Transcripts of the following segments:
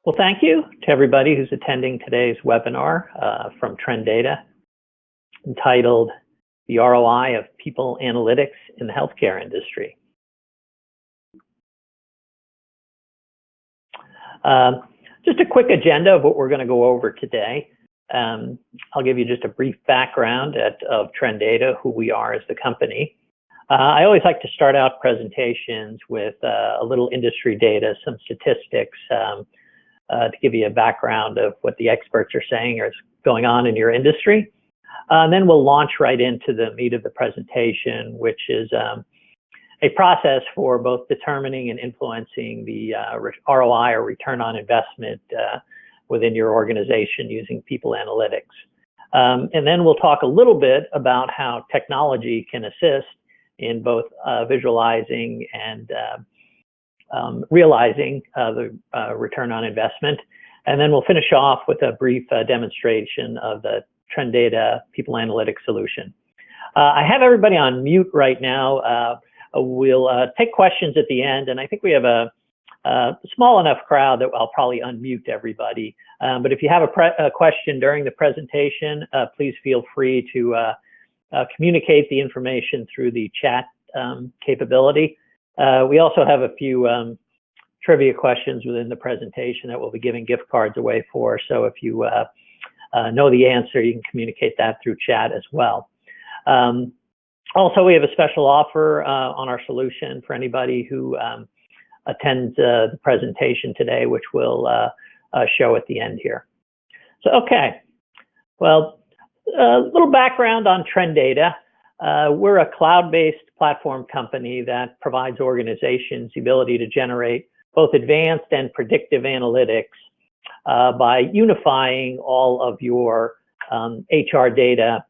Well, thank you to everybody who's attending today's webinar from TrenData entitled The ROI of People Analytics in the Healthcare Industry. Just a quick agenda of what we're going to go over today. I'll give you just a brief background of TrenData, who we are as the company. I always like to start out presentations with a little industry data, some statistics, to give you a background of what the experts are saying or is going on in your industry. And then we'll launch right into the meat of the presentation, which is a process for both determining and influencing the ROI or return on investment within your organization using people analytics. And then we'll talk a little bit about how technology can assist in both visualizing and realizing the return on investment. And then we'll finish off with a brief demonstration of the TrenData People Analytics solution. I have everybody on mute right now. We'll take questions at the end, and I think we have a small enough crowd that I'll probably unmute everybody. But if you have a question during the presentation, please feel free to communicate the information through the chat capability. We also have a few trivia questions within the presentation that we'll be giving gift cards away for. So if you know the answer, you can communicate that through chat as well. Also, we have a special offer on our solution for anybody who attends the presentation today, which we'll show at the end here. So, okay. Well, a little background on TrenData. We're a cloud-based platform company that provides organizations the ability to generate both advanced and predictive analytics by unifying all of your HR data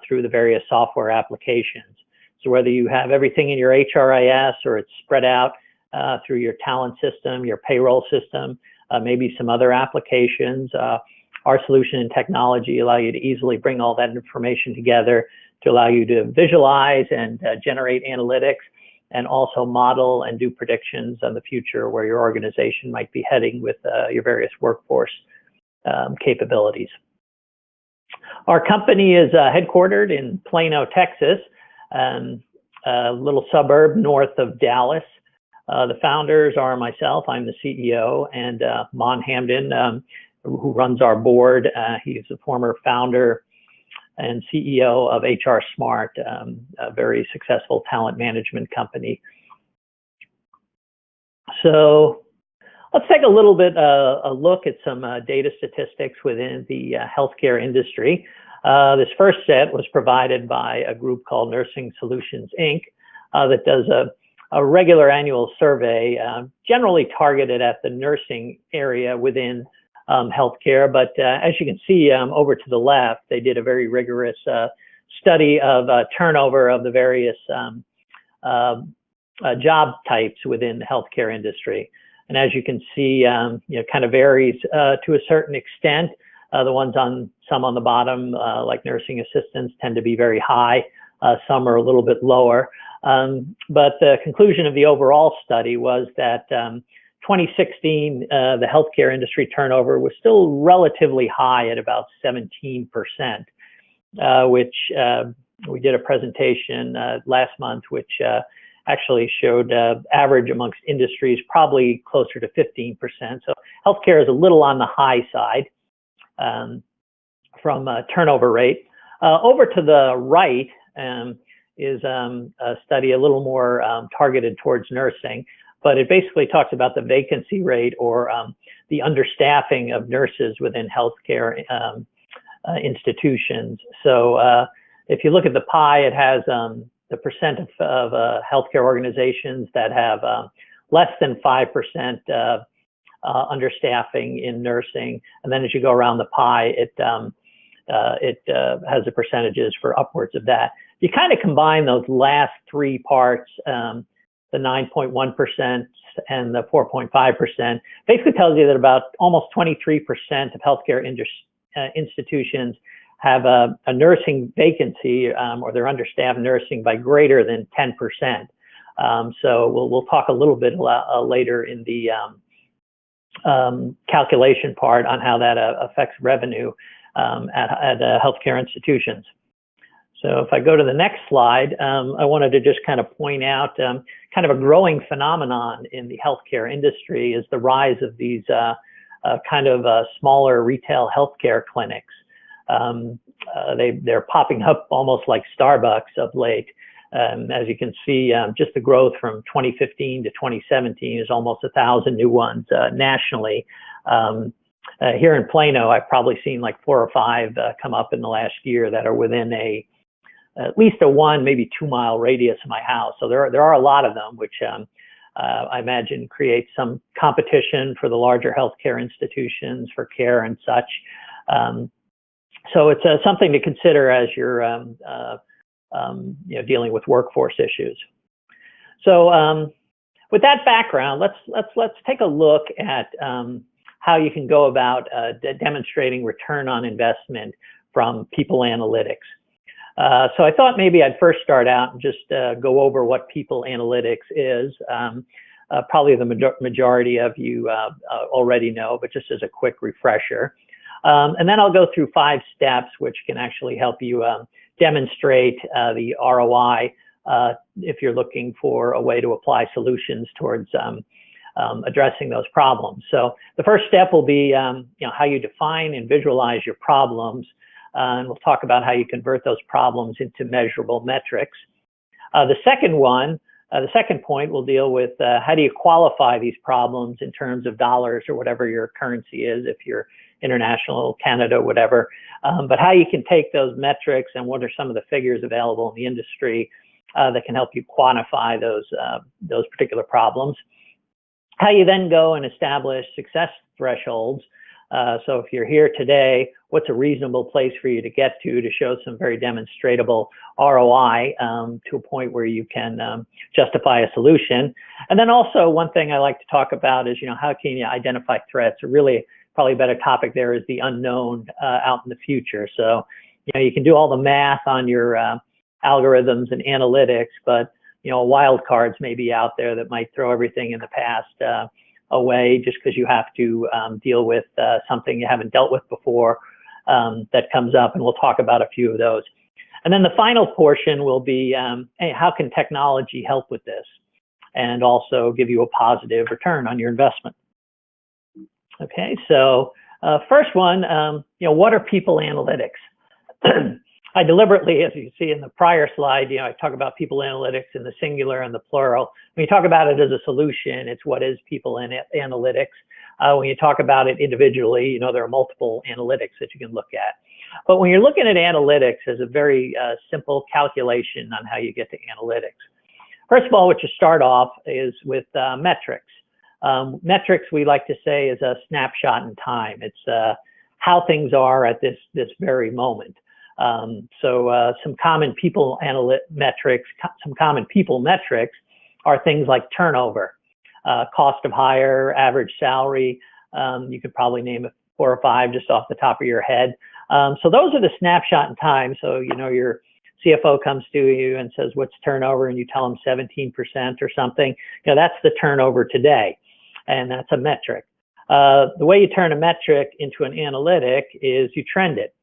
through the various software applications. So whether you have everything in your HRIS or it's spread out through your talent system, your payroll system, maybe some other applications, our solution and technology allow you to easily bring all that information together to allow you to visualize and generate analytics and also model and do predictions on the future where your organization might be heading with your various workforce capabilities. Our company is headquartered in Plano, Texas, a little suburb north of Dallas. The founders are myself, I'm the CEO, and Mon Hamden, who runs our board. He's a former founder and CEO of HR Smart, a very successful talent management company. So let's take a little bit a look at some data statistics within the healthcare industry. This first set was provided by a group called Nursing Solutions, Inc. That does a regular annual survey, generally targeted at the nursing area within healthcare. But as you can see over to the left, they did a very rigorous study of turnover of the various job types within the healthcare industry. And as you can see, kind of varies to a certain extent. The ones some on the bottom, like nursing assistants, tend to be very high. Some are a little bit lower. But the conclusion of the overall study was that 2016, the healthcare industry turnover was still relatively high at about 17%, which we did a presentation last month, which actually showed average amongst industries probably closer to 15%. So healthcare is a little on the high side from turnover rate. Over to the right is a study a little more targeted towards nursing, but it basically talks about the vacancy rate or the understaffing of nurses within healthcare institutions. So if you look at the pie, it has the percent of healthcare organizations that have less than 5% understaffing in nursing. And then as you go around the pie, it has the percentages for upwards of that. You kind of combine those last three parts, the 9.1% and the 4.5%, basically tells you that about almost 23% of healthcare institutions have a nursing vacancy or they're understaffed nursing by greater than 10%. So we'll talk a little bit later in the calculation part on how that affects revenue at healthcare institutions. So if I go to the next slide, I wanted to just kind of point out kind of a growing phenomenon in the healthcare industry is the rise of these kind of smaller retail healthcare clinics. They're popping up almost like Starbucks of late. As you can see, just the growth from 2015 to 2017 is almost 1,000 new ones nationally. Here in Plano, I've probably seen like 4 or 5 come up in the last year that are within at least a 1, maybe 2 mile radius of my house. So there are a lot of them, which I imagine creates some competition for the larger healthcare institutions for care and such. So it's something to consider as you're dealing with workforce issues. So with that background, let's take a look at how you can go about demonstrating return on investment from people analytics. So I thought maybe I'd first start out and just go over what people analytics is. Probably the majority of you already know, but just as a quick refresher. And then I'll go through 5 steps which can actually help you demonstrate the ROI if you're looking for a way to apply solutions towards addressing those problems. So the first step will be how you define and visualize your problems. And we'll talk about how you convert those problems into measurable metrics. The second point will deal with how do you qualify these problems in terms of dollars or whatever your currency is, if you're international, Canada, whatever. But how you can take those metrics and what are some of the figures available in the industry that can help you quantify those particular problems. How you then go and establish success thresholds. So if you're here today, what's a reasonable place for you to get to show some very demonstrable ROI to a point where you can justify a solution. And then also one thing I like to talk about is, how can you identify threats? Or really, probably a better topic there is the unknown out in the future. So, you can do all the math on your algorithms and analytics, but, wild cards may be out there that might throw everything in the past away just because you have to deal with something you haven't dealt with before that comes up, and we'll talk about a few of those. And then the final portion will be, hey, how can technology help with this and also give you a positive return on your investment? Okay, so first one, what are people analytics? I deliberately, as you see in the prior slide, I talk about people analytics in the singular and the plural. When you talk about it as a solution, it's what is people analytics. When you talk about it individually, there are multiple analytics that you can look at. But when you're looking at analytics, there's a very simple calculation on how you get to analytics. First of all, what you start off is with metrics. Metrics, we like to say, is a snapshot in time. It's how things are at this very moment. So some common people metrics are things like turnover, cost of hire, average salary. You could probably name 4 or 5 just off the top of your head. So those are the snapshot in time. So, your CFO comes to you and says, what's turnover? And you tell them 17% or something. That's the turnover today. And that's a metric. The way you turn a metric into an analytic is you trend it.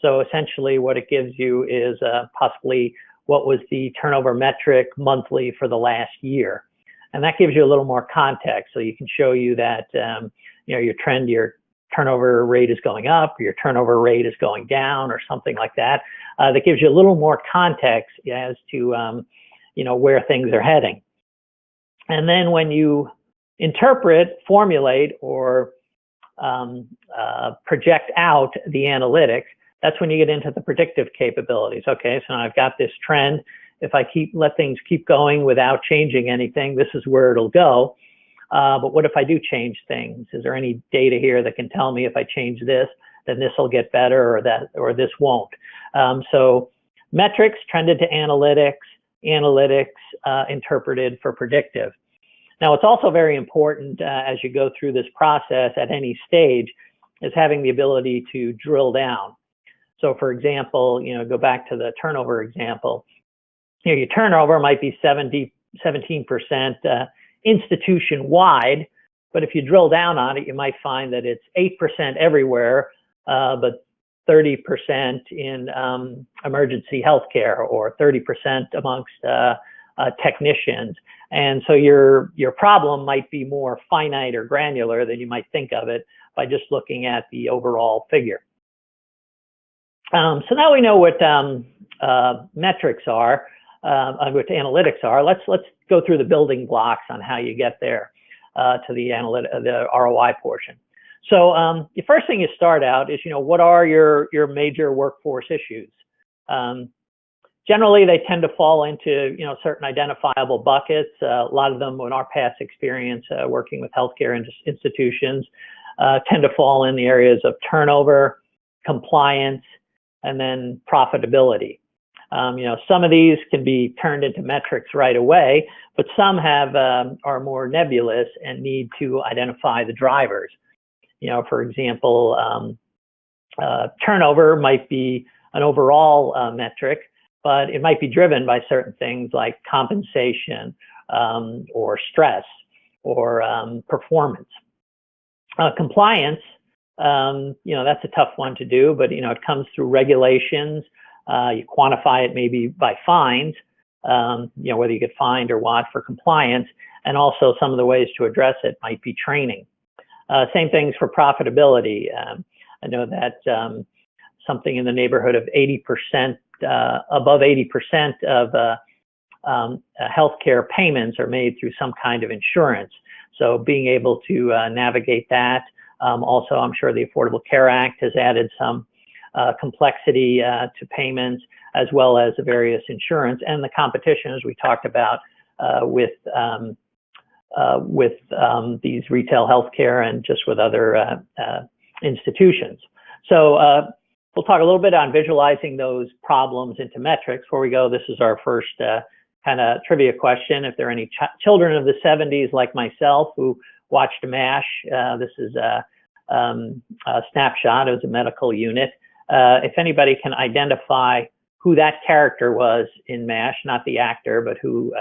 So essentially what it gives you is possibly what was the turnover metric monthly for the last year. And that gives you a little more context. So you can show you that, your turnover rate is going up, or your turnover rate is going down, or something like that. That gives you a little more context as to, where things are heading. And then when you interpret, formulate, or project out the analytics, that's when you get into the predictive capabilities. Okay, so I've got this trend. If I let things keep going without changing anything, this is where it'll go. But what if I do change things? Is there any data here that can tell me if I change this, then this will get better, or this won't? So metrics trended to analytics, interpreted for predictive. Now, it's also very important as you go through this process at any stage is having the ability to drill down. So for example, go back to the turnover example. Your turnover might be 17% institution-wide, But if you drill down on it, you might find that it's 8% everywhere, but 30% in emergency healthcare, or 30% amongst technicians. And so your problem might be more finite or granular than you might think of it by just looking at the overall figure. So now we know what metrics are, what analytics are. Let's go through the building blocks on how you get there to the ROI portion. So the first thing you start out is, what are your major workforce issues? Generally, they tend to fall into certain identifiable buckets. A lot of them, in our past experience working with healthcare institutions, tend to fall in the areas of turnover, compliance, and then profitability. Some of these can be turned into metrics right away, but some are more nebulous and need to identify the drivers. For example, turnover might be an overall metric, but it might be driven by certain things like compensation or stress or performance. Compliance, that's a tough one to do, but it comes through regulations. You quantify it maybe by fines, whether you get fined or what for compliance, and also some of the ways to address it might be training. Same things for profitability. I know that something in the neighborhood of 80%, above 80% of healthcare payments are made through some kind of insurance. So being able to navigate that. Also, I'm sure the Affordable Care Act has added some complexity to payments, as well as the various insurance and the competition, as we talked about with these retail healthcare and just with other institutions. So we'll talk a little bit on visualizing those problems into metrics. Before we go, this is our first kind of trivia question. If there are any children of the 70s like myself who watched MASH, this is a snapshot. It was a medical unit. If anybody can identify who that character was in MASH, not the actor, but who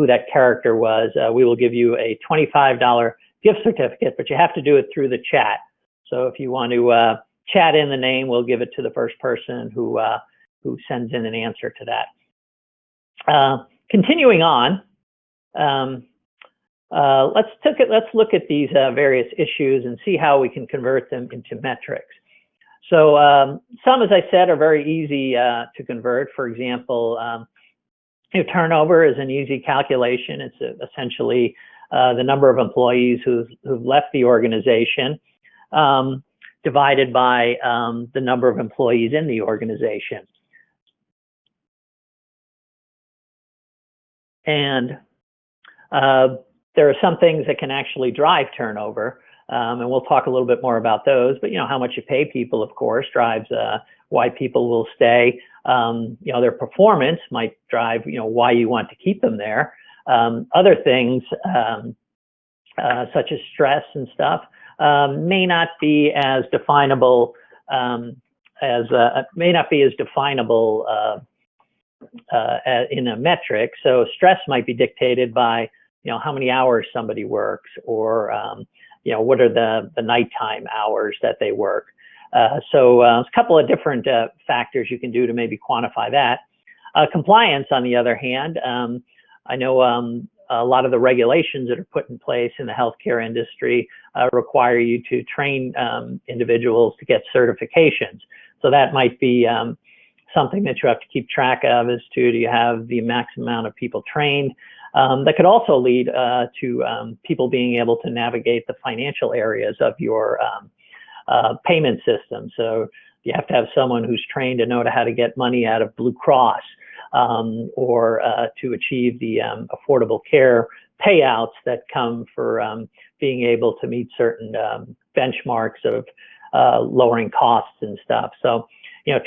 that character was, we will give you a $25 gift certificate, but you have to do it through the chat. So if you want to chat in the name, we'll give it to the first person who sends in an answer to that. Continuing on, let's look at these various issues and see how we can convert them into metrics. So some, as I said, are very easy to convert. For example, turnover is an easy calculation. It's essentially the number of employees who've left the organization divided by the number of employees in the organization. And there are some things that can actually drive turnover, and we'll talk a little bit more about those. But how much you pay people, of course, drives why people will stay. Their performance might drive why you want to keep them there. Other things such as stress and stuff may not be as definable in a metric. So stress might be dictated by how many hours somebody works, or what are the nighttime hours that they work. So a couple of different factors you can do to maybe quantify that. Compliance, on the other hand, I know a lot of the regulations that are put in place in the healthcare industry require you to train individuals to get certifications. So that might be something that you have to keep track of, as to do you have the maximum amount of people trained. That could also lead to people being able to navigate the financial areas of your payment system. So you have to have someone who's trained to know how to get money out of Blue Cross, or to achieve the affordable care payouts that come for being able to meet certain benchmarks of lowering costs and stuff. So,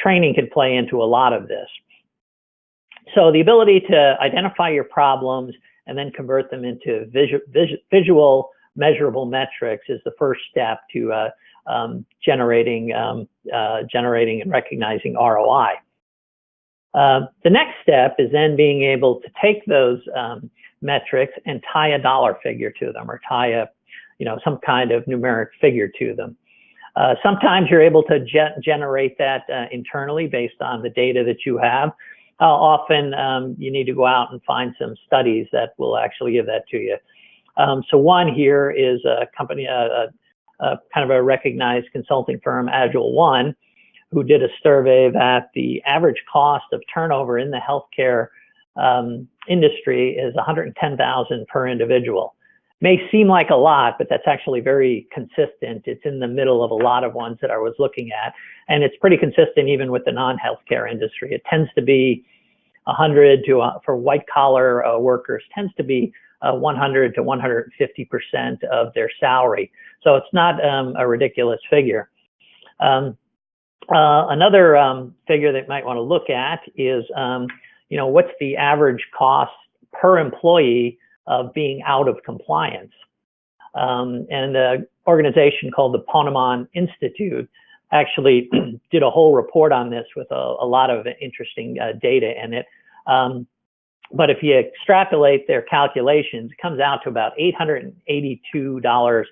training can play into a lot of this. So the ability to identify your problems and then convert them into visual measurable metrics is the first step to generating and recognizing ROI. The next step is then being able to take those metrics and tie a dollar figure to them, or tie some kind of numeric figure to them. Sometimes you're able to generate that internally based on the data that you have. Often you need to go out and find some studies that will actually give that to you. So one here is a company, kind of a recognized consulting firm, Agile One, who did a survey that the average cost of turnover in the healthcare industry is $110,000 per individual. May seem like a lot, but that's actually very consistent. It's in the middle of a lot of ones that I was looking at, and it's pretty consistent even with the non-healthcare industry. It tends to be 100 to, for white collar workers, tends to be 100 to 150% of their salary. So it's not a ridiculous figure. Another figure that you might want to look at is, what's the average cost per employee of being out of compliance. And an organization called the Ponemon Institute actually did a whole report on this with a lot of interesting data in it. But if you extrapolate their calculations, it comes out to about $882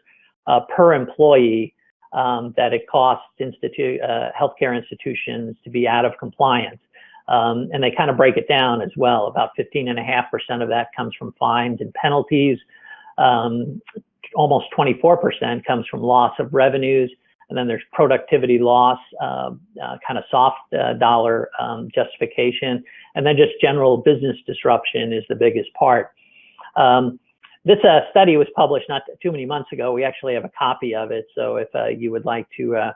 per employee that it costs healthcare institutions to be out of compliance. And they kind of break it down as well. About 15.5% of that comes from fines and penalties. Almost 24% comes from loss of revenues. And then there's productivity loss, kind of soft dollar justification. And then just general business disruption is the biggest part. This study was published not too many months ago. We actually have a copy of it. So if you would like to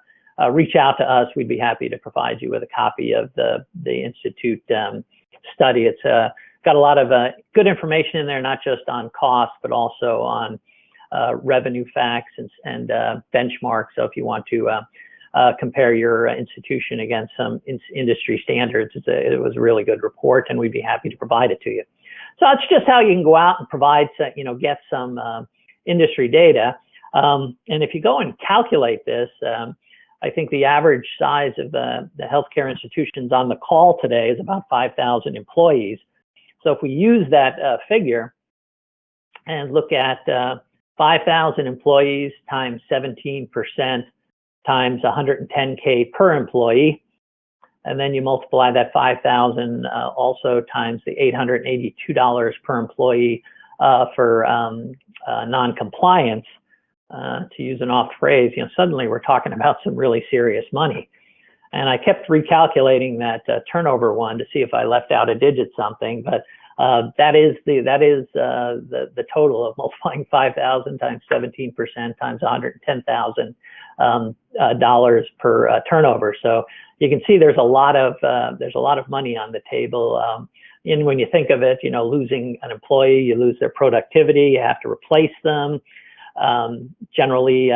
reach out to us, we'd be happy to provide you with a copy of the Institute study. It's got a lot of good information in there, not just on cost, but also on revenue facts and benchmarks. So if you want to compare your institution against some industry standards, it was a really good report, and we'd be happy to provide it to you. So that's just how you can go out and provide, get some industry data. And if you go and calculate this, I think the average size of the healthcare institutions on the call today is about 5,000 employees. So if we use that figure and look at 5,000 employees times 17% times 110K per employee, and then you multiply that 5,000 also times the $882 per employee for non-compliance. To use an oft phrase, suddenly we're talking about some really serious money. And I kept recalculating that turnover one to see if I left out a digit something, but that is the total of multiplying 5,000 times 17% times $110,000 per turnover. So you can see there's a lot of money on the table. And when you think of it, losing an employee, you lose their productivity, you have to replace them. Generally,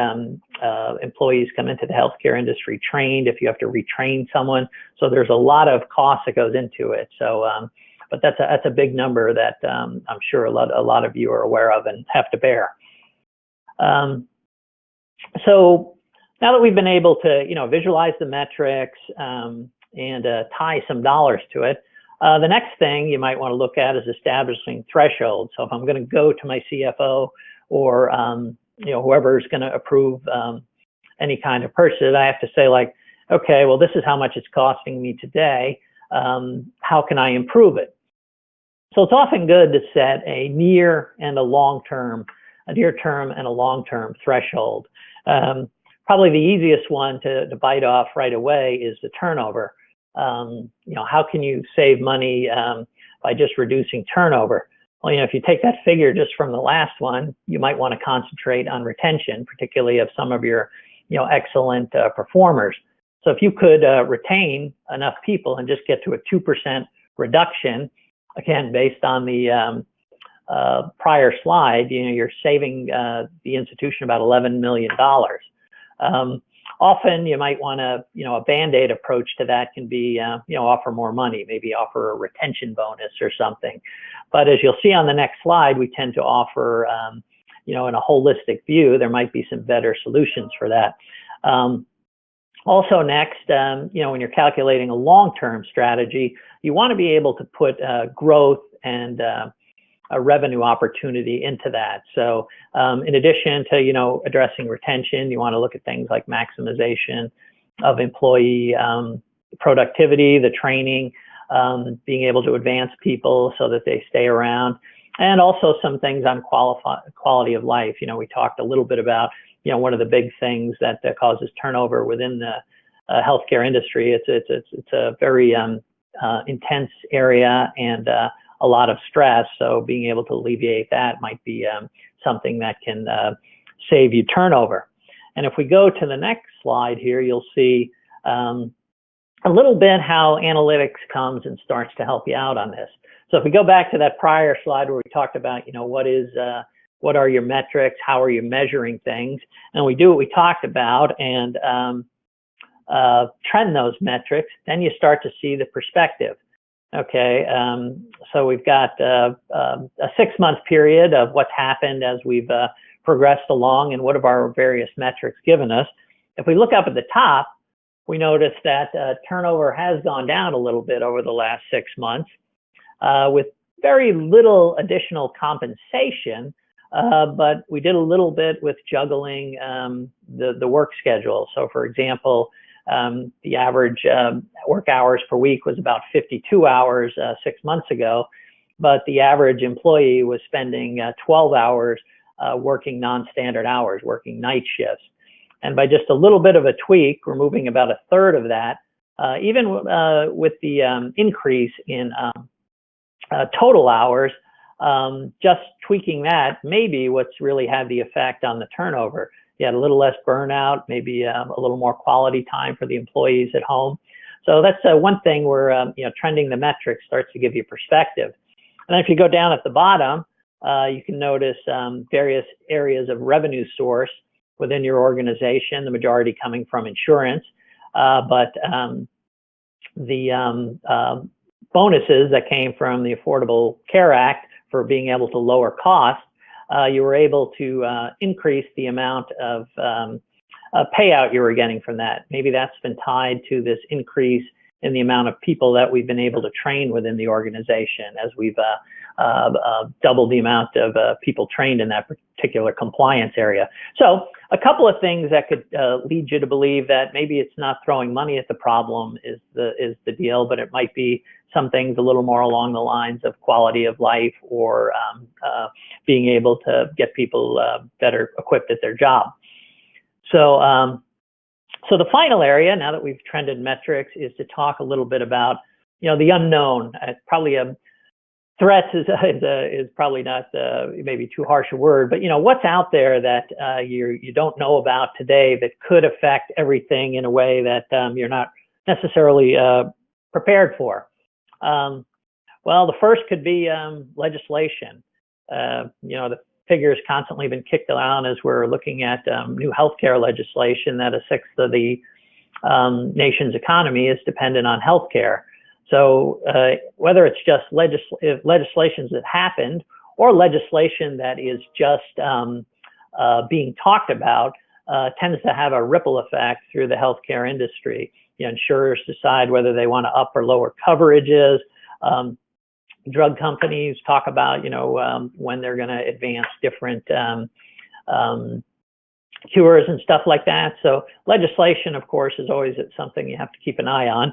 employees come into the healthcare industry trained if you have to retrain someone. So there's a lot of cost that goes into it. So, but that's a big number that I'm sure a lot of you are aware of and have to bear. So now that we've been able to visualize the metrics and tie some dollars to it, the next thing you might want to look at is establishing thresholds. So if I'm going to go to my CFO or whoever's going to approve any kind of purchase, I have to say, like, okay, well, this is how much it's costing me today. How can I improve it? So it's often good to set a near and a long-term, a near-term and a long-term threshold. Probably the easiest one to bite off right away is the turnover. How can you save money by just reducing turnover? Well, if you take that figure just from the last one, you might want to concentrate on retention, particularly of some of your, excellent performers. So if you could retain enough people and just get to a 2% reduction, again, based on the prior slide, you're saving the institution about $11 million. Often you might want to, a Band-Aid approach to that can be, offer more money, maybe offer a retention bonus or something. But as you'll see on the next slide, we tend to offer, in a holistic view, there might be some better solutions for that. Also next, when you're calculating a long-term strategy, you want to be able to put growth and a revenue opportunity into that. So in addition to, addressing retention, you want to look at things like maximization of employee productivity, the training, being able to advance people so that they stay around, and also some things on quality of life. We talked a little bit about, one of the big things that causes turnover within the healthcare industry. It's a very intense area and a lot of stress. So being able to alleviate that might be something that can save you turnover. And if we go to the next slide here, you'll see a little bit how analytics comes and starts to help you out on this. So if we go back to that prior slide where we talked about, what are your metrics, how are you measuring things, and we do what we talked about and trend those metrics, then you start to see the perspective. Okay, so we've got a 6-month period of what's happened as we've progressed along and what have our various metrics given us. If we look up at the top, we notice that turnover has gone down a little bit over the last 6 months with very little additional compensation, but we did a little bit with juggling the work schedule. So for example, the average work hours per week was about 52 hours 6 months ago, but the average employee was spending 12 hours working non-standard hours, working night shifts. And by just a little bit of a tweak, removing about a third of that, even with the increase in total hours, just tweaking that maybe what's really had the effect on the turnover. You had a little less burnout, maybe a little more quality time for the employees at home. So that's one thing where trending the metrics starts to give you perspective. And then if you go down at the bottom, you can notice various areas of revenue source within your organization, the majority coming from insurance, but the bonuses that came from the Affordable Care Act for being able to lower costs, you were able to increase the amount of payout you were getting from that. Maybe that's been tied to this increase in the amount of people that we've been able to train within the organization as we've doubled the amount of people trained in that particular compliance area. So a couple of things that could lead you to believe that maybe it's not throwing money at the problem is the deal, but it might be some things a little more along the lines of quality of life or being able to get people better equipped at their job. So, so the final area, now that we've trended metrics, is to talk a little bit about, the unknown. Probably threats is probably not maybe too harsh a word, but what's out there that you don't know about today that could affect everything in a way that you're not necessarily prepared for. Well, the first could be legislation. The figure's constantly been kicked around as we're looking at new healthcare legislation that 1/6 of the nation's economy is dependent on healthcare. So whether it's just legislations that happened or legislation that is just being talked about, tends to have a ripple effect through the healthcare industry. Insurers decide whether they want to up or lower coverages. Drug companies talk about, when they're going to advance different cures and stuff like that. So legislation, of course, is always something you have to keep an eye on.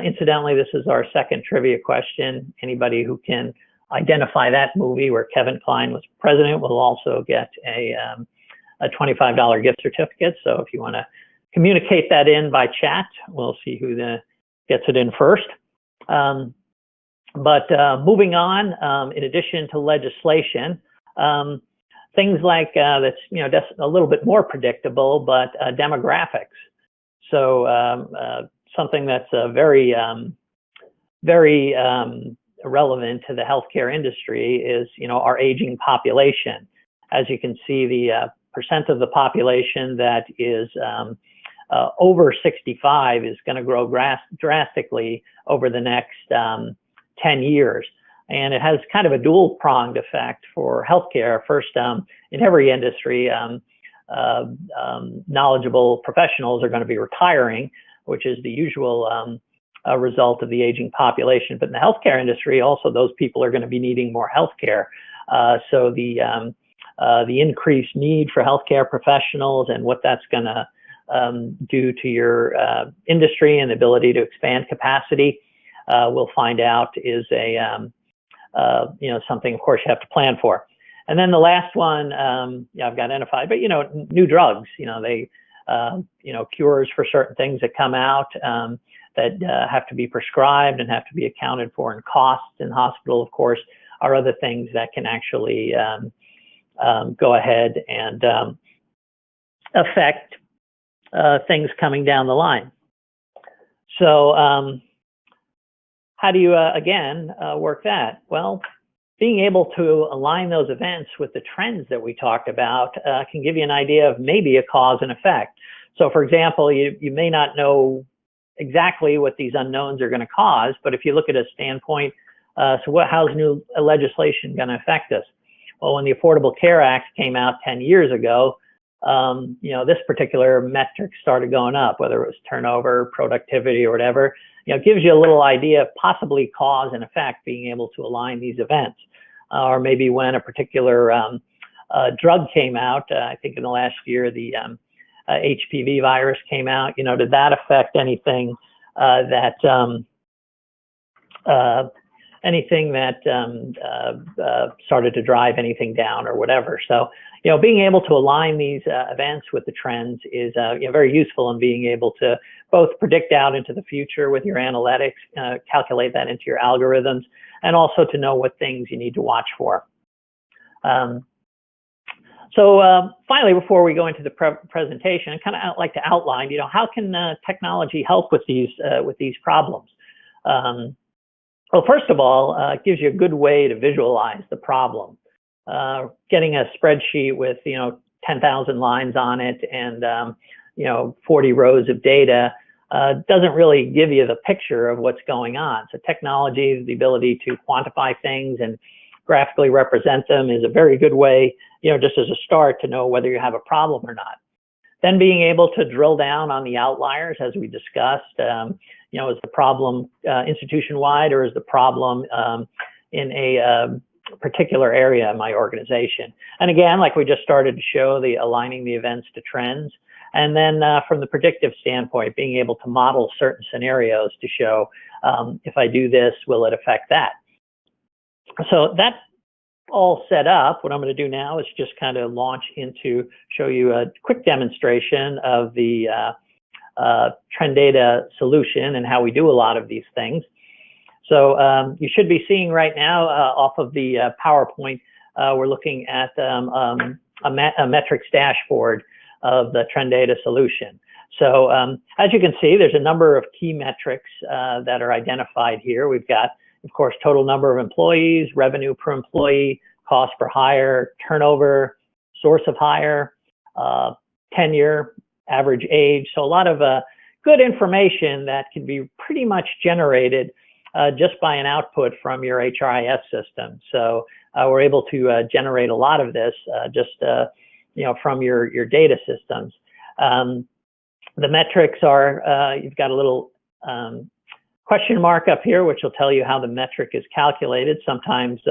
Incidentally, this is our second trivia question. Anybody who can identify that movie where Kevin Kline was president will also get a $25 gift certificate. So if you want to communicate that in by chat, we'll see who gets it in first. But moving on, in addition to legislation, things like that's just a little bit more predictable, but demographics. So something that's very very relevant to the healthcare industry is our aging population. As you can see, the percent of the population that is over 65 is going to grow drastically over the next 10 years. And it has kind of a dual-pronged effect for healthcare. First, in every industry, knowledgeable professionals are going to be retiring, which is the usual a result of the aging population. But in the healthcare industry, also those people are going to be needing more healthcare. So the increased need for healthcare professionals and what that's going to do to your industry and the ability to expand capacity, we'll find out is a something, of course, you have to plan for. And then the last one, I've identified, but new drugs, they cures for certain things that come out that have to be prescribed and have to be accounted for in costs in hospital, of course, are other things that can actually go ahead and affect things coming down the line. So how do you, again, work that? Well, being able to align those events with the trends that we talked about can give you an idea of maybe a cause and effect. So for example, you may not know exactly what these unknowns are going to cause, but if you look at a standpoint, how's new legislation going to affect us? Well, when the Affordable Care Act came out 10 years ago, this particular metric started going up, whether it was turnover, productivity, or whatever. It gives you a little idea of possibly cause and effect, being able to align these events. Or maybe when a particular drug came out, I think in the last year, the HPV virus came out, did that affect anything that started to drive anything down or whatever. So, being able to align these events with the trends is very useful in being able to both predict out into the future with your analytics, calculate that into your algorithms, and also to know what things you need to watch for. Finally, before we go into the presentation, I kind of like to outline, how can technology help with these problems? Well, first of all, it gives you a good way to visualize the problem. Getting a spreadsheet with 10,000 lines on it and 40 rows of data doesn't really give you the picture of what's going on. So technology, the ability to quantify things and graphically represent them, is a very good way, just as a start, to know whether you have a problem or not. Then being able to drill down on the outliers, as we discussed, is the problem institution-wide, or is the problem in a particular area in my organization? And again, like we just started to show, the aligning the events to trends. And then from the predictive standpoint, being able to model certain scenarios to show, if I do this, will it affect that? So that's all set up. What I'm going to do now is just kind of launch into, show you a quick demonstration of the TrenData solution and how we do a lot of these things. So you should be seeing right now off of the PowerPoint, we're looking at a metrics dashboard of the TrenData solution. So as you can see, there's a number of key metrics that are identified here. We've got, of course, total number of employees, revenue per employee, cost per hire, turnover, source of hire, tenure, average age. So a lot of good information that can be pretty much generated just by an output from your HRIS system. So we're able to generate a lot of this just from your data systems. The metrics are, you've got a little question mark up here, which will tell you how the metric is calculated. Sometimes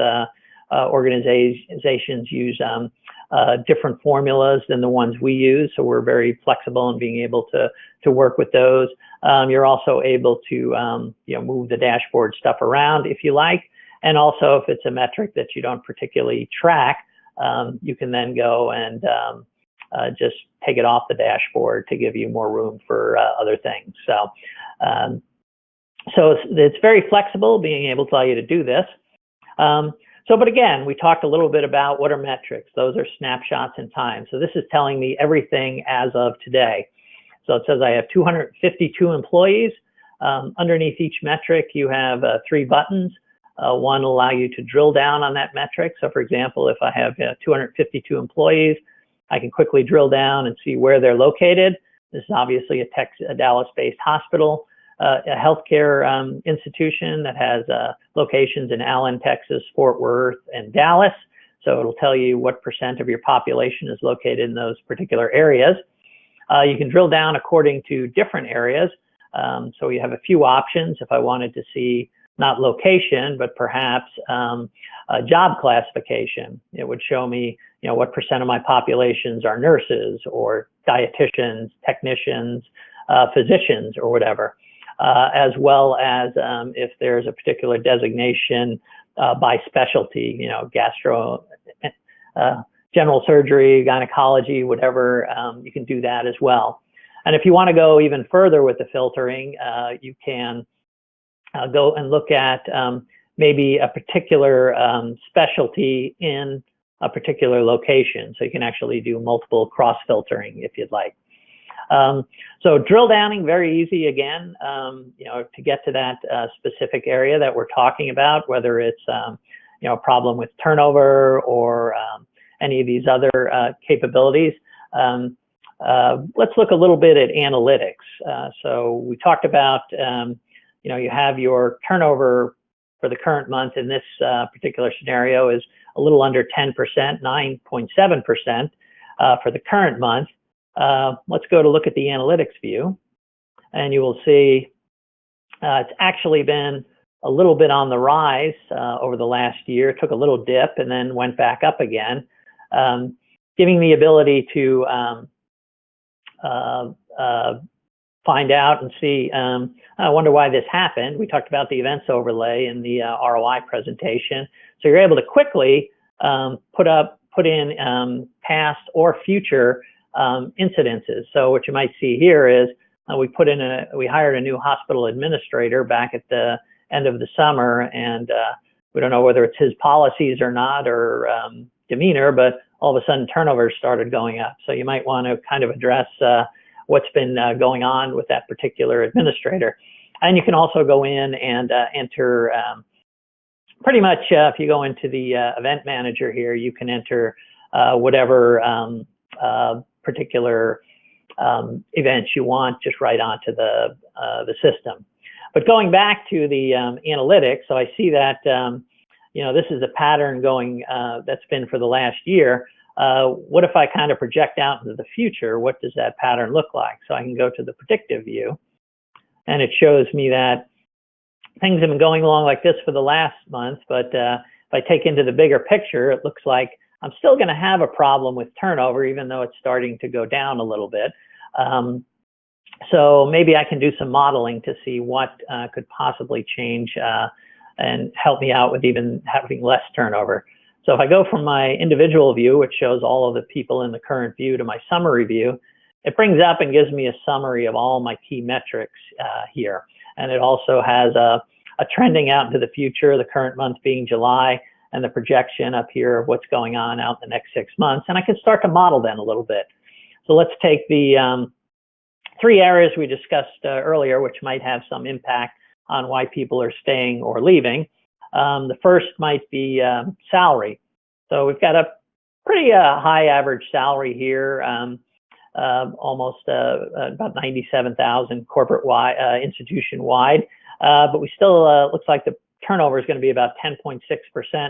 organizations use different formulas than the ones we use, so we're very flexible in being able to work with those. You're also able to move the dashboard stuff around if you like, and also if it's a metric that you don't particularly track, you can then go and just take it off the dashboard to give you more room for other things. So it's very flexible, being able to allow you to do this. But again, we talked a little bit about what are metrics. Those are snapshots in time. So this is telling me everything as of today. So it says I have 252 employees. Underneath each metric, you have 3 buttons. One will allow you to drill down on that metric. So for example, if I have 252 employees, I can quickly drill down and see where they're located. This is obviously a Dallas-based hospital. A healthcare institution that has locations in Allen, Texas, Fort Worth, and Dallas. So it'll tell you what % of your population is located in those particular areas. You can drill down according to different areas. So we have a few options if I wanted to see not location, but perhaps a job classification. It would show me, what percent of my populations are nurses or dietitians, technicians, physicians, or whatever, as well as if there's a particular designation by specialty, gastro, general surgery, gynecology, whatever, you can do that as well. And if you want to go even further with the filtering, you can go and look at maybe a particular specialty in a particular location. So you can actually do multiple cross-filtering if you'd like. So drill downing, very easy again, to get to that specific area that we're talking about, whether it's a problem with turnover or any of these other capabilities. Let's look a little bit at analytics. So we talked about, you have your turnover for the current month in this particular scenario is a little under 10%, 9.7% for the current month. Let's go to look at the analytics view, and you will see it's actually been a little bit on the rise over the last year. It took a little dip and then went back up again, giving the ability to find out and see. I wonder why this happened. We talked about the events overlay in the ROI presentation. So you're able to quickly put in past or future incidences. So what you might see here is we hired a new hospital administrator back at the end of the summer, and we don't know whether it's his policies or not, or demeanor, but all of a sudden turnover started going up. So you might want to kind of address what's been going on with that particular administrator. And you can also go in and enter pretty much if you go into the event manager here, you can enter whatever particular events you want just right onto the system. But going back to the analytics, so I see that this is a pattern going that's been for the last year. What if I kind of project out into the future? What does that pattern look like? So I can go to the predictive view, and it shows me that things have been going along like this for the last month, but if I take into the bigger picture, it looks like I'm still going to have a problem with turnover, even though it's starting to go down a little bit. So maybe I can do some modeling to see what could possibly change and help me out with even having less turnover. So if I go from my individual view, which shows all of the people in the current view, to my summary view, it brings up and gives me a summary of all my key metrics here. And it also has a trending out into the future, the current month being July, and the projection up here of what's going on out in the next 6 months. And I can start to model then a little bit. So let's take the 3 areas we discussed earlier, which might have some impact on why people are staying or leaving. The first might be salary. So we've got a pretty high average salary here, almost about 97,000 corporate-wide, institution-wide. But we still, looks like the turnover is going to be about 10.6%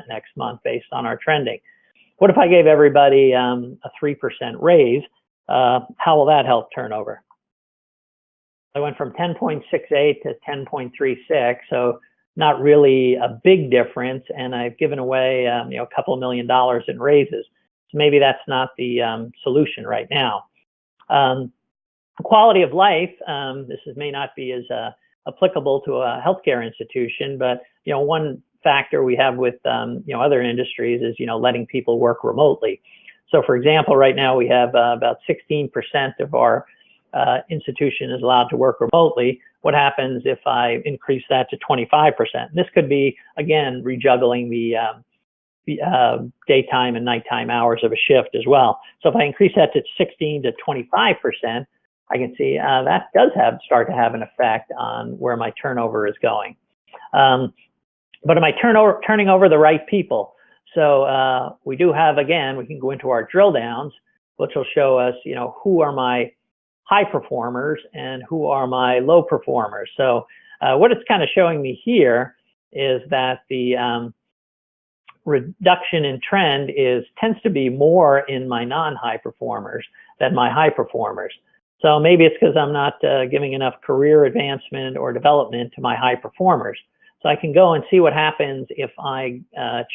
next month based on our trending. What if I gave everybody a 3% raise? How will that help turnover? I went from 10.68 to 10.36, so not really a big difference, and I've given away a couple $1 million in raises. So maybe that's not the solution right now. Quality of life, this may not be as applicable to a healthcare institution, but one factor we have with other industries is letting people work remotely. So for example, right now we have about 16% of our institution is allowed to work remotely. What happens if I increase that to 25%? This could be, again, rejuggling the daytime and nighttime hours of a shift as well. So if I increase that to 16 to 25%, I can see that does start to have an effect on where my turnover is going. But am I turning over the right people? So we do have, again, we can go into our drill downs, which will show us, who are my high performers and who are my low performers. So what it's kind of showing me here is that the reduction in trend tends to be more in my non-high performers than my high performers. So maybe it's because I'm not giving enough career advancement or development to my high performers. So I can go and see what happens if I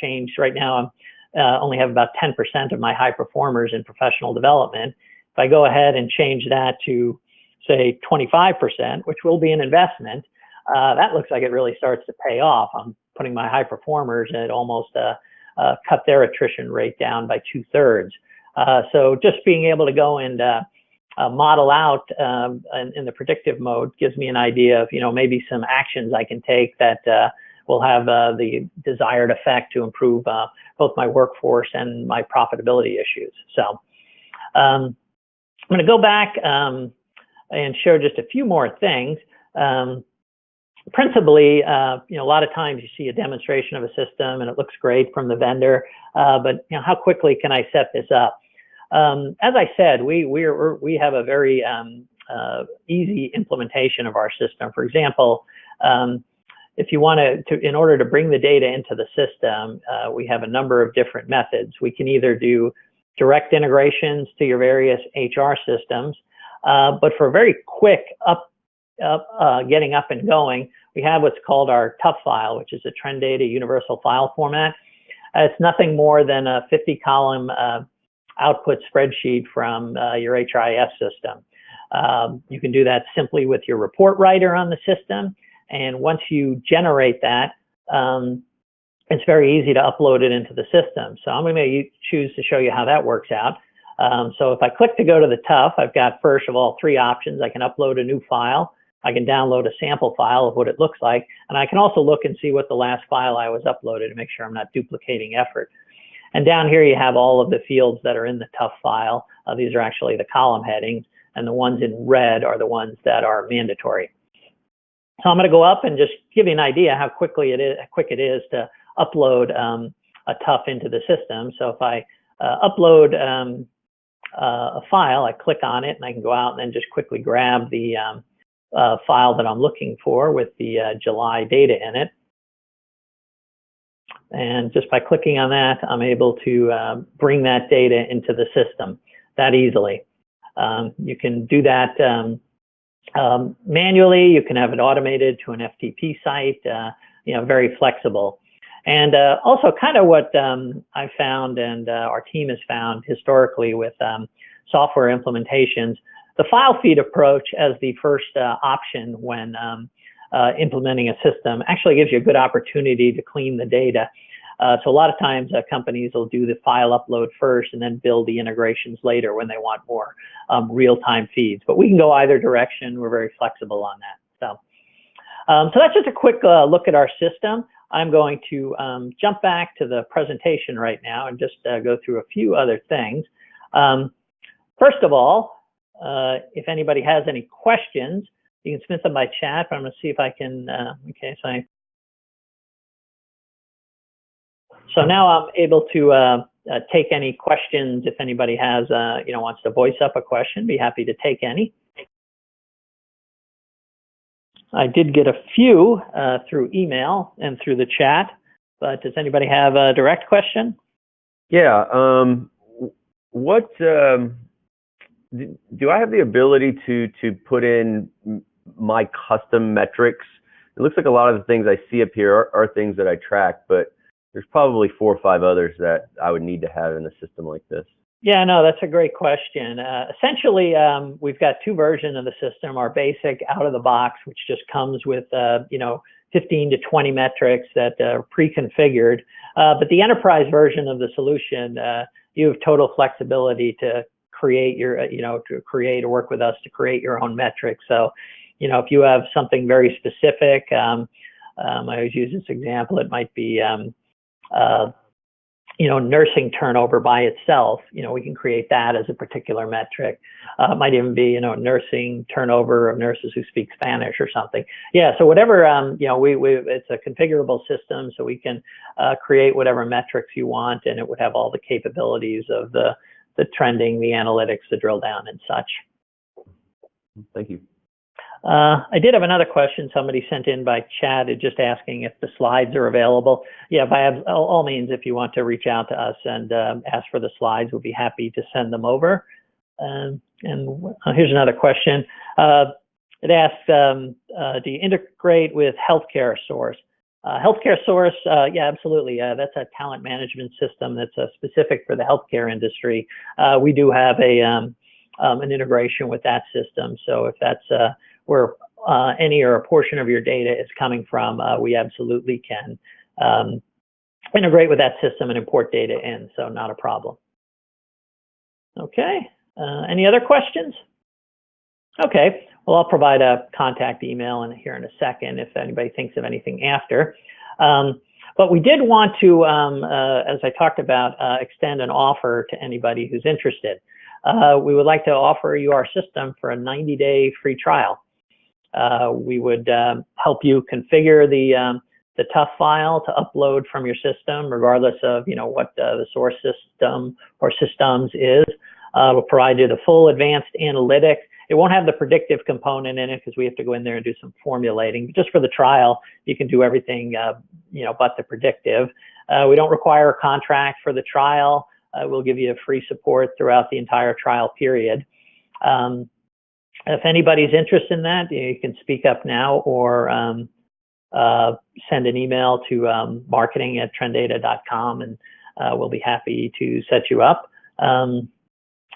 change. Right now, I only have about 10% of my high performers in professional development. If I go ahead and change that to, say, 25%, which will be an investment, that looks like it really starts to pay off. I'm putting my high performers at almost cut their attrition rate down by 2/3. So just being able to go and model out in the predictive mode gives me an idea of, maybe some actions I can take that will have the desired effect to improve both my workforce and my profitability issues. So I'm going to go back and show just a few more things. Principally, a lot of times you see a demonstration of a system and it looks great from the vendor, but how quickly can I set this up? As I said, we have a very easy implementation of our system. For example, if you want in order to bring the data into the system, we have a number of different methods. We can either do direct integrations to your various HR systems, but for very quick getting up and going, we have what's called our TUF file, which is a TrenData universal file format. It's nothing more than a 50-column output spreadsheet from your HRIS system. You can do that simply with your report writer on the system, and once you generate that, it's very easy to upload it into the system. So I'm going to choose to show you how that works out. So if I click to go to the TUF, I've got, first of all, 3 options. I can upload a new file, I can download a sample file of what it looks like, and I can also look and see what the last file I was uploaded to make sure I'm not duplicating effort. And down here you have all of the fields that are in the TUF file. These are actually the column headings, and the ones in red are the ones that are mandatory. So I'm going to go up and just give you an idea how quick it is to upload a TUF into the system. So if I upload a file, I click on it, and I can go out and then just quickly grab the file that I'm looking for with the July data in it. And just by clicking on that, I'm able to bring that data into the system that easily. You can do that manually. You can have it automated to an FTP site, very flexible. And also kind of what I found and our team has found historically with software implementations, the file feed approach as the first option when implementing a system actually gives you a good opportunity to clean the data. So a lot of times companies will do the file upload first and then build the integrations later when they want more real-time feeds. But we can go either direction. We're very flexible on that. So that's just a quick look at our system. I'm going to jump back to the presentation right now and just go through a few other things. First of all, if anybody has any questions, you can submit them by chat, but I'm going to see if I can, so now I'm able to take any questions. If anybody has, wants to voice up a question, be happy to take any. I did get a few through email and through the chat, but does anybody have a direct question? Yeah. Do I have the ability to put in my custom metrics? It looks like a lot of the things I see up here are things that I track, but there's probably 4 or 5 others that I would need to have in a system like this. Yeah, no, that's a great question. Essentially, we've got 2 versions of the system. Our basic out of the box, which just comes with 15 to 20 metrics that are pre-configured. But the enterprise version of the solution, you have total flexibility to create your, to create or work with us to create your own metrics. So, if you have something very specific, I always use this example. It might be, nursing turnover by itself. We can create that as a particular metric. It might even be, nursing turnover of nurses who speak Spanish or something. Yeah. So whatever, it's a configurable system, so we can create whatever metrics you want, and it would have all the capabilities of the trending, the analytics, the drill down, and such. Thank you. I did have another question somebody sent in by chat, just asking if the slides are available. Yeah, by all means, if you want to reach out to us and ask for the slides, we'll be happy to send them over. And here's another question. It asks, do you integrate with Healthcare Source? Healthcare Source, yeah, absolutely. That's a talent management system that's specific for the healthcare industry. We do have an integration with that system. So if that's where any or a portion of your data is coming from, we absolutely can integrate with that system and import data in, so not a problem. Okay, any other questions? Okay, well, I'll provide a contact email here in a second if anybody thinks of anything after. But we did want to, as I talked about, extend an offer to anybody who's interested. We would like to offer you our system for a 90-day free trial. We would help you configure the tough file to upload from your system, regardless of what the source system or systems is. We'll provide you the full advanced analytics. It won't have the predictive component in it because we have to go in there and do some formulating. But just for the trial, you can do everything, but the predictive. We don't require a contract for the trial. We'll give you free support throughout the entire trial period. If anybody's interested in that, you can speak up now or send an email to marketing@TrenData.com, and we'll be happy to set you up.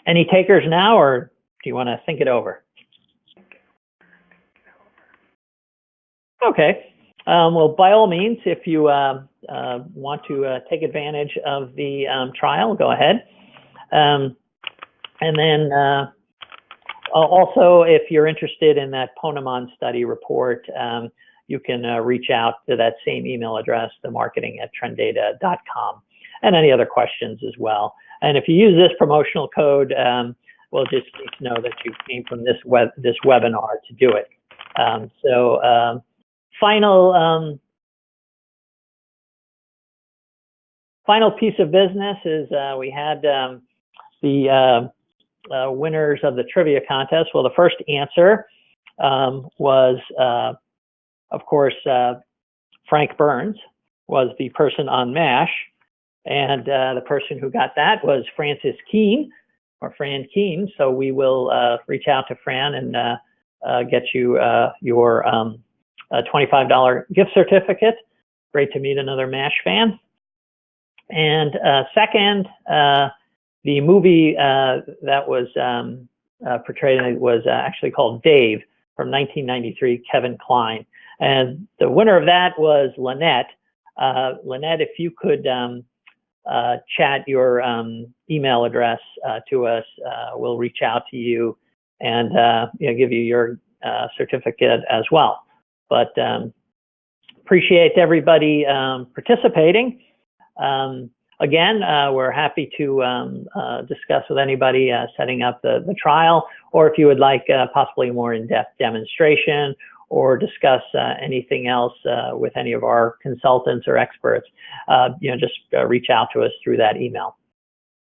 Any takers now, or do you want to think it over? Okay. Well, by all means, if you want to take advantage of the trial, go ahead. And then also, if you're interested in that Ponemon study report, you can reach out to that same email address, the marketing@TrenData.com, and any other questions as well. And if you use this promotional code, we'll just need to know that you came from this webinar to do it. Final piece of business is we had the winners of the trivia contest. Well, the first answer was, of course, Frank Burns was the person on MASH, and the person who got that was Francis Keene, or Fran Keene. So we will reach out to Fran and get you your $25 gift certificate. Great to meet another MASH fan. And second, the movie that was portrayed was actually called Dave from 1993, Kevin Kline. And the winner of that was Lynette. Lynette, if you could chat your email address to us, we'll reach out to you and give you your certificate as well. But appreciate everybody participating. Again, we're happy to discuss with anybody setting up the trial, or if you would like possibly a more in-depth demonstration or discuss anything else with any of our consultants or experts, just reach out to us through that email.